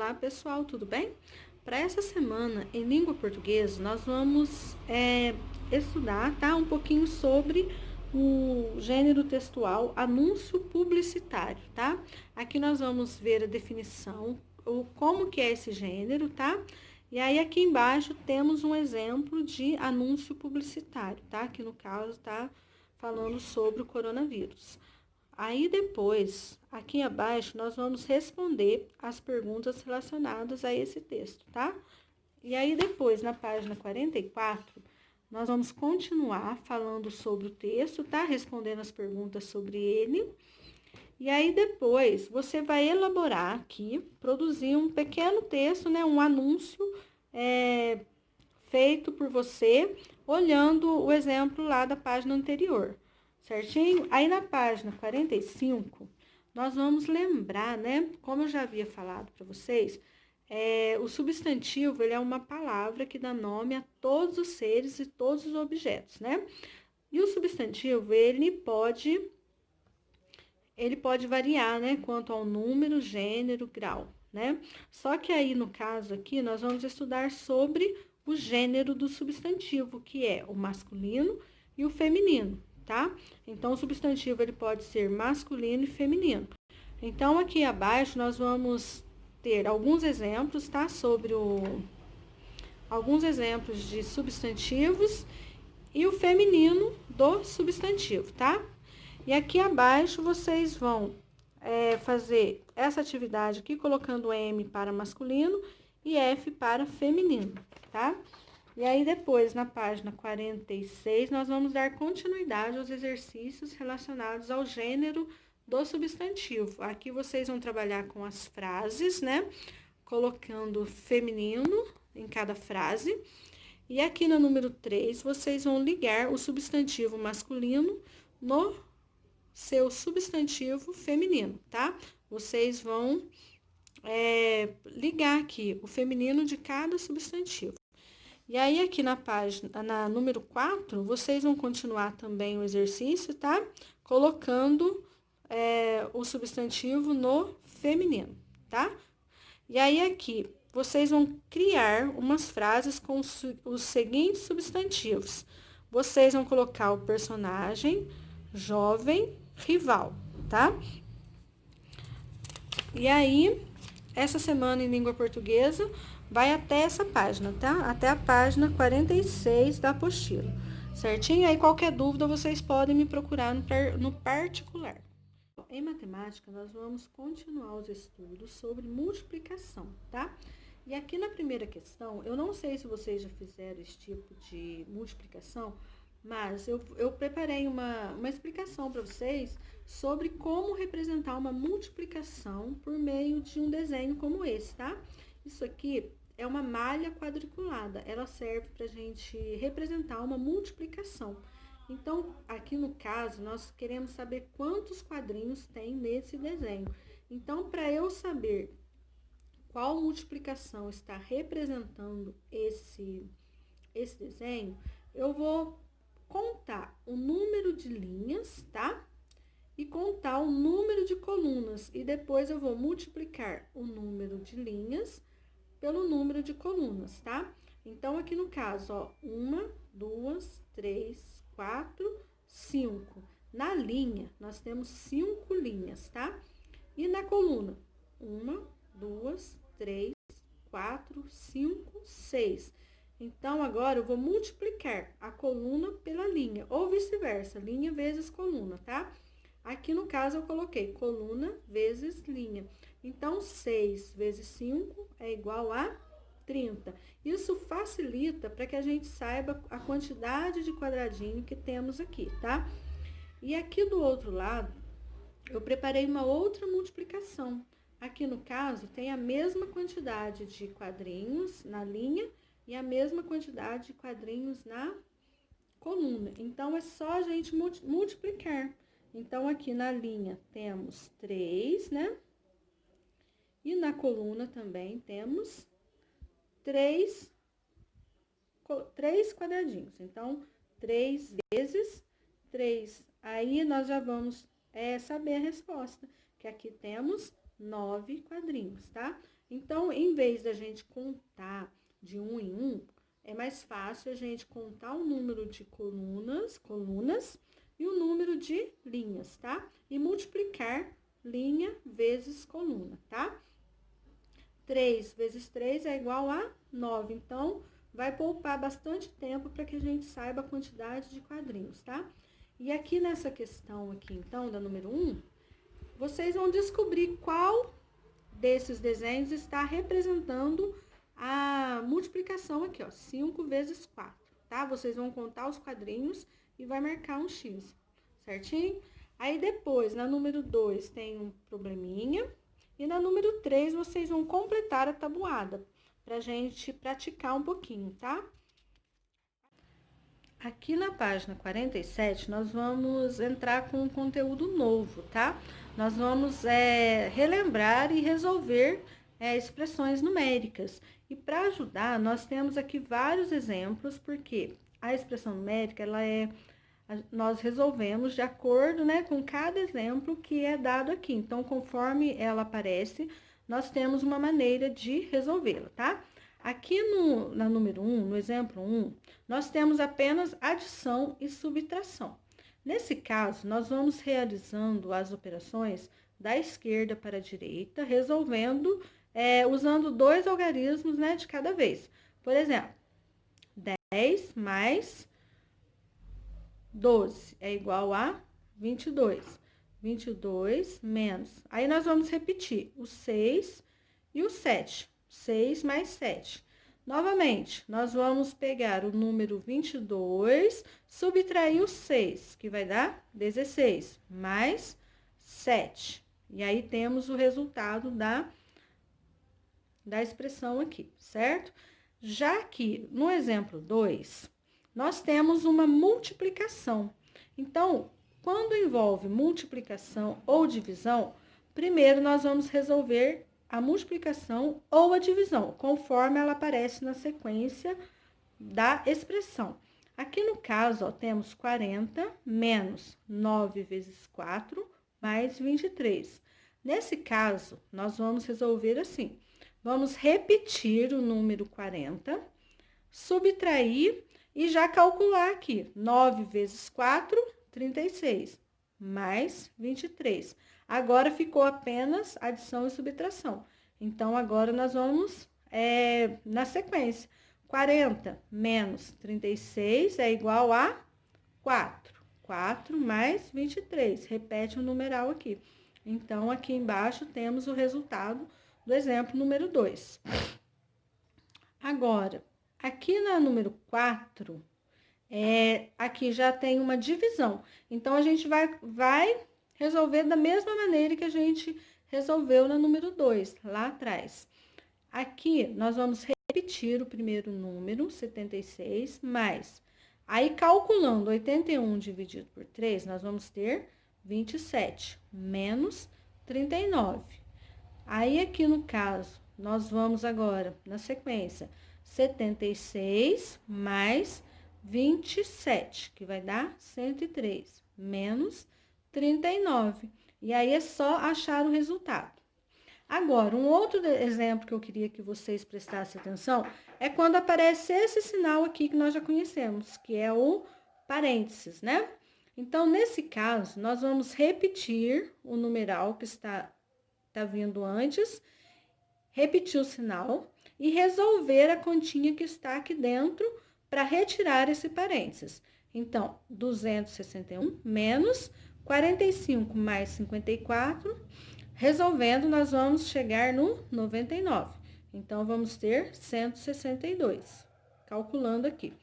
Olá pessoal, tudo bem? Para essa semana em língua portuguesa nós vamos estudar, tá, um pouquinho sobre o gênero textual anúncio publicitário, tá? Aqui nós vamos ver a definição, como que é esse gênero, tá? E aí aqui embaixo temos um exemplo de anúncio publicitário, tá? Que no caso tá falando sobre o coronavírus. Aí depois, aqui abaixo, nós vamos responder as perguntas relacionadas a esse texto, tá? E aí depois, na página 44, nós vamos continuar falando sobre o texto, tá? Respondendo as perguntas sobre ele. E aí depois, você vai elaborar aqui, produzir um pequeno texto, né? Um anúncio feito por você, olhando o exemplo lá da página anterior. Certinho? Aí na página 45, nós vamos lembrar, né? Como eu já havia falado para vocês, o substantivo ele é uma palavra que dá nome a todos os seres e todos os objetos, né? E o substantivo, ele pode variar, né? Quanto ao número, gênero, grau, né? Só que aí, no caso aqui, nós vamos estudar sobre o gênero do substantivo, que é o masculino e o feminino, tá? Então, o substantivo ele pode ser masculino e feminino. Então, aqui abaixo nós vamos ter alguns exemplos, tá? Sobre alguns exemplos de substantivos e o feminino do substantivo, tá? E aqui abaixo vocês vão fazer essa atividade aqui, colocando M para masculino e F para feminino, tá? E aí, depois, na página 46, nós vamos dar continuidade aos exercícios relacionados ao gênero do substantivo. Aqui vocês vão trabalhar com as frases, né? Colocando feminino em cada frase. E aqui no número 3, vocês vão ligar o substantivo masculino no seu substantivo feminino, tá? Vocês vão ligar aqui o feminino de cada substantivo. E aí, aqui na página, número 4, vocês vão continuar também o exercício, tá? Colocando o substantivo no feminino, tá? E aí, aqui, vocês vão criar umas frases com os seguintes substantivos. Vocês vão colocar o personagem, jovem, rival, tá? E aí, essa semana em língua portuguesa vai até essa página, tá? Até a página 46 da apostila, certinho? Aí, qualquer dúvida, vocês podem me procurar no particular. Em matemática, nós vamos continuar os estudos sobre multiplicação, tá? E aqui na primeira questão, eu não sei se vocês já fizeram esse tipo de multiplicação, mas eu preparei uma explicação para vocês sobre como representar uma multiplicação por meio de um desenho como esse, tá? Isso aqui é uma malha quadriculada, ela serve para a gente representar uma multiplicação. Então, aqui no caso, nós queremos saber quantos quadrinhos tem nesse desenho. Então, para eu saber qual multiplicação está representando esse desenho, eu vou contar o número de linhas, tá? E contar o número de colunas. E depois eu vou multiplicar o número de linhas pelo número de colunas, tá? Então, aqui no caso, ó, 1, 2, 3, 4, 5. Na linha, nós temos 5 linhas, tá? E na coluna, 1, 2, 3, 4, 5, 6. Então, agora eu vou multiplicar a coluna pela linha, ou vice-versa, linha vezes coluna, tá? Aqui no caso eu coloquei coluna vezes linha. Então, 6 vezes 5 é igual a 30. Isso facilita para que a gente saiba a quantidade de quadradinho que temos aqui, tá? E aqui do outro lado, eu preparei uma outra multiplicação. Aqui no caso, tem a mesma quantidade de quadrinhos na linha e a mesma quantidade de quadrinhos na coluna. Então, é só a gente multiplicar. Então, aqui na linha temos 3, né? E na coluna também temos 3 quadradinhos. Então, 3 vezes 3. Aí, nós já vamos saber a resposta. Que aqui temos 9 quadrinhos, tá? Então, em vez da gente contar de um em um, é mais fácil a gente contar o número de colunas e o número de linhas, tá? E multiplicar linha vezes coluna, tá? 3 vezes 3 é igual a 9. Então, vai poupar bastante tempo para que a gente saiba a quantidade de quadrinhos, tá? E aqui nessa questão aqui, então, da número 1, vocês vão descobrir qual desses desenhos está representando a multiplicação aqui, ó, 5 vezes 4, tá? Vocês vão contar os quadrinhos e vai marcar um X, certinho? Aí depois, na número 2, tem um probleminha. E na número 3, vocês vão completar a tabuada, pra gente praticar um pouquinho, tá? Aqui na página 47, nós vamos entrar com um conteúdo novo, tá? Nós vamos relembrar e resolver expressões numéricas. E para ajudar, nós temos aqui vários exemplos, porque a expressão numérica, nós resolvemos de acordo, né, com cada exemplo que é dado aqui. Então, conforme ela aparece, nós temos uma maneira de resolvê-la, tá? Aqui na número 1, no exemplo 1, nós temos apenas adição e subtração. Nesse caso, nós vamos realizando as operações da esquerda para a direita, resolvendo, usando 2 algarismos, né, de cada vez. Por exemplo, 10 mais 12 é igual a 22. 22 menos. Aí, nós vamos repetir o 6 e o 7. 6 mais 7. Novamente, nós vamos pegar o número 22, subtrair o 6, que vai dar 16, mais 7. E aí, temos o resultado da expressão aqui, certo? Já que no exemplo 2, nós temos uma multiplicação. Então, quando envolve multiplicação ou divisão, primeiro nós vamos resolver a multiplicação ou a divisão, conforme ela aparece na sequência da expressão. Aqui no caso, ó, temos 40 menos 9 vezes 4 mais 23. Nesse caso, nós vamos resolver assim. Vamos repetir o número 40, subtrair e já calcular aqui. 9 vezes 4, 36, mais 23. Agora, ficou apenas adição e subtração. Então, agora, nós vamos na sequência. 40 menos 36 é igual a 4. 4 mais 23. Repete o numeral aqui. Então, aqui embaixo, temos o resultado do exemplo número 2. Agora, aqui na número 4, aqui já tem uma divisão. Então, a gente vai resolver da mesma maneira que a gente resolveu na número 2, lá atrás. Aqui, nós vamos repetir o primeiro número, 76, mais. Aí, calculando 81 dividido por 3, nós vamos ter 27, menos 39. Aí, aqui no caso, nós vamos agora, na sequência, 76 mais 27, que vai dar 103, menos 39. E aí, é só achar o resultado. Agora, um outro exemplo que eu queria que vocês prestassem atenção é quando aparece esse sinal aqui que nós já conhecemos, que é o parênteses, né? Então, nesse caso, nós vamos repetir o numeral que está vindo antes, repetir o sinal e resolver a continha que está aqui dentro para retirar esse parênteses. Então, 261 menos 45 mais 54, resolvendo, nós vamos chegar no 99. Então, vamos ter 162, calculando aqui.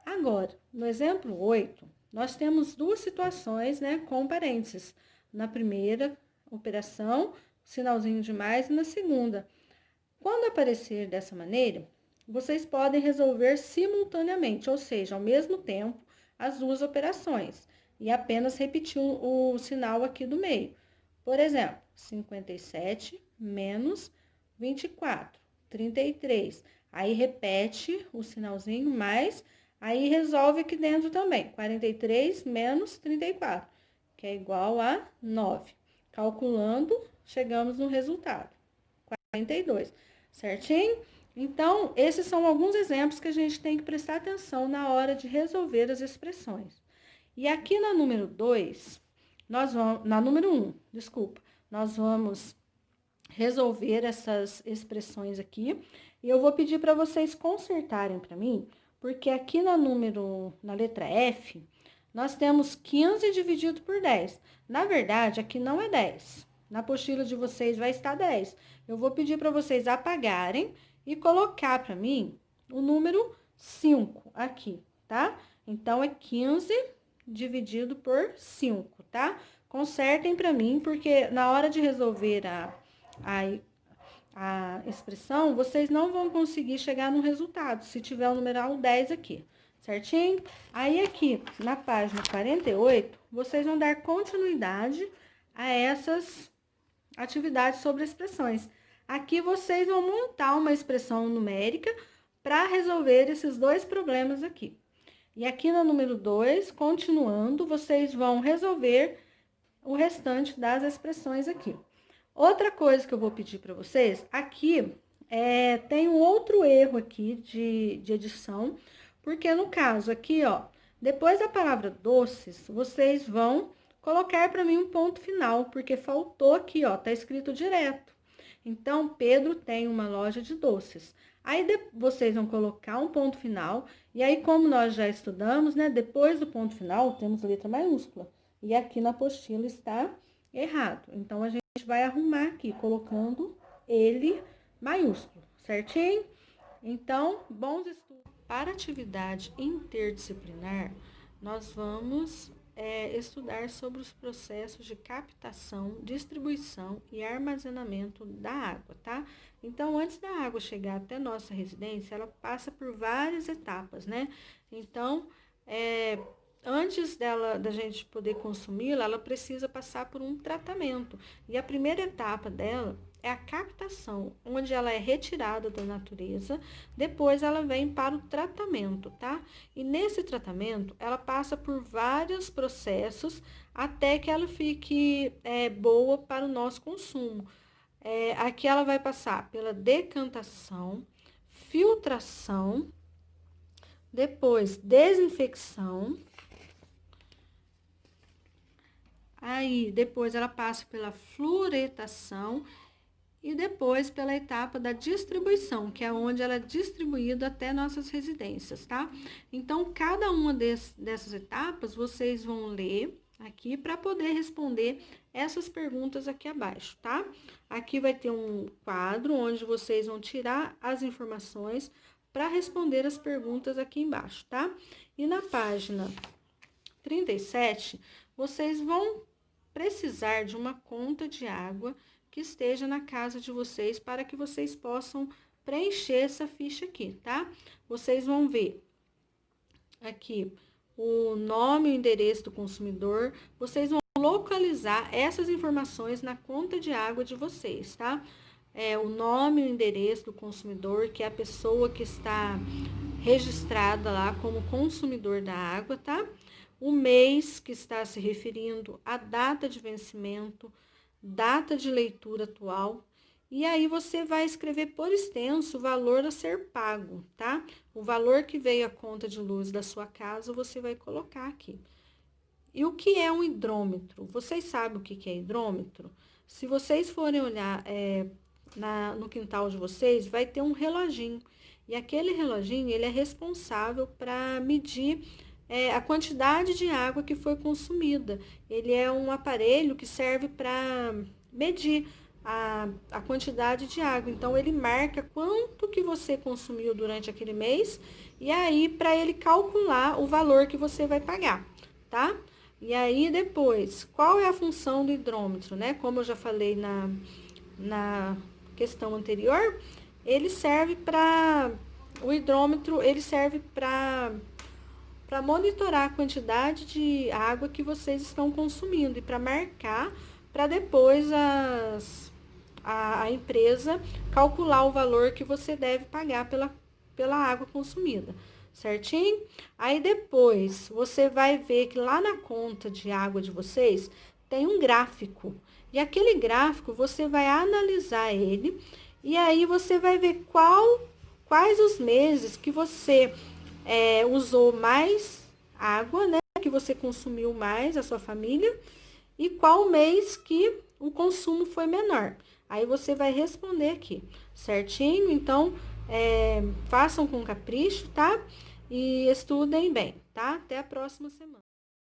Agora, no exemplo 8, nós temos 2 situações, né, com parênteses. Na primeira operação, sinalzinho de mais, e na segunda. Quando aparecer dessa maneira, vocês podem resolver simultaneamente, ou seja, ao mesmo tempo, as 2 operações, e apenas repetir o sinal aqui do meio. Por exemplo, 57 menos 24, 33. Aí, repete o sinalzinho mais, aí resolve aqui dentro também, 43 menos 34, que é igual a 9. Calculando, chegamos no resultado, 42, certinho? Então, esses são alguns exemplos que a gente tem que prestar atenção na hora de resolver as expressões. E aqui na número 2, na número 1, desculpa, nós vamos resolver essas expressões aqui. E eu vou pedir para vocês consertarem para mim, porque aqui na letra F, nós temos 15 dividido por 10. Na verdade, aqui não é 10. Na apostila de vocês vai estar 10. Eu vou pedir para vocês apagarem e colocar para mim o número 5 aqui, tá? Então, é 15 dividido por 5, tá? Consertem para mim, porque na hora de resolver a expressão, vocês não vão conseguir chegar no resultado, se tiver o numeral 10 aqui, certinho? Aí, aqui, na página 48, vocês vão dar continuidade a essas atividades sobre expressões. Aqui, vocês vão montar uma expressão numérica para resolver esses dois problemas aqui. E aqui no número 2, continuando, vocês vão resolver o restante das expressões aqui. Outra coisa que eu vou pedir para vocês, aqui tem um outro erro aqui de edição, porque no caso aqui, ó, depois da palavra doces, vocês vão colocar para mim um ponto final, porque faltou aqui, ó, tá escrito direto. Então, Pedro tem uma loja de doces. Aí, vocês vão colocar um ponto final, e aí, como nós já estudamos, né, depois do ponto final, temos letra maiúscula. E aqui na apostila está errado. Então, a gente vai arrumar aqui, colocando ele maiúsculo, certinho? Então, bons estudos. Para atividade interdisciplinar, nós vamos estudar sobre os processos de captação, distribuição e armazenamento da água, tá? Então, antes da água chegar até nossa residência, ela passa por várias etapas, né? Então, antes da gente poder consumi-la, ela precisa passar por um tratamento. E a primeira etapa dela é a captação, onde ela é retirada da natureza, depois ela vem para o tratamento, tá? E nesse tratamento, ela passa por vários processos até que ela fique boa para o nosso consumo. Aqui ela vai passar pela decantação, filtração, depois desinfecção. Aí, depois ela passa pela fluoretação e depois pela etapa da distribuição, que é onde ela é distribuída até nossas residências, tá? Então, cada uma dessas etapas, vocês vão ler aqui para poder responder essas perguntas aqui abaixo, tá? Aqui vai ter um quadro onde vocês vão tirar as informações para responder as perguntas aqui embaixo, tá? E na página 37, vocês vão precisar de uma conta de água que esteja na casa de vocês para que vocês possam preencher essa ficha aqui, tá? Vocês vão ver aqui o nome e o endereço do consumidor, vocês vão localizar essas informações na conta de água de vocês, tá? O nome e o endereço do consumidor, que é a pessoa que está registrada lá como consumidor da água, tá? O mês que está se referindo, a data de vencimento, data de leitura atual. E aí, você vai escrever por extenso o valor a ser pago, tá? O valor que veio a conta de luz da sua casa, você vai colocar aqui. E o que é um hidrômetro? Vocês sabem o que é hidrômetro? Se vocês forem olhar no quintal de vocês, vai ter um reloginho. E aquele reloginho, ele é responsável para medir a quantidade de água que foi consumida. Ele é um aparelho que serve para medir a quantidade de água. Então, ele marca quanto que você consumiu durante aquele mês e aí, para ele calcular o valor que você vai pagar, tá? E aí, depois, qual é a função do hidrômetro, né? Como eu já falei na questão anterior, ele serve para... O hidrômetro, ele serve para monitorar a quantidade de água que vocês estão consumindo e para marcar, para depois a empresa calcular o valor que você deve pagar pela água consumida, certinho? Aí depois, você vai ver que lá na conta de água de vocês, tem um gráfico. E aquele gráfico você vai analisar ele e aí você vai ver quais os meses que você usou mais água, né? Que você consumiu mais, a sua família, e qual mês que o consumo foi menor. Aí você vai responder aqui, certinho? Então, façam com capricho, tá? E estudem bem, tá? Até a próxima semana.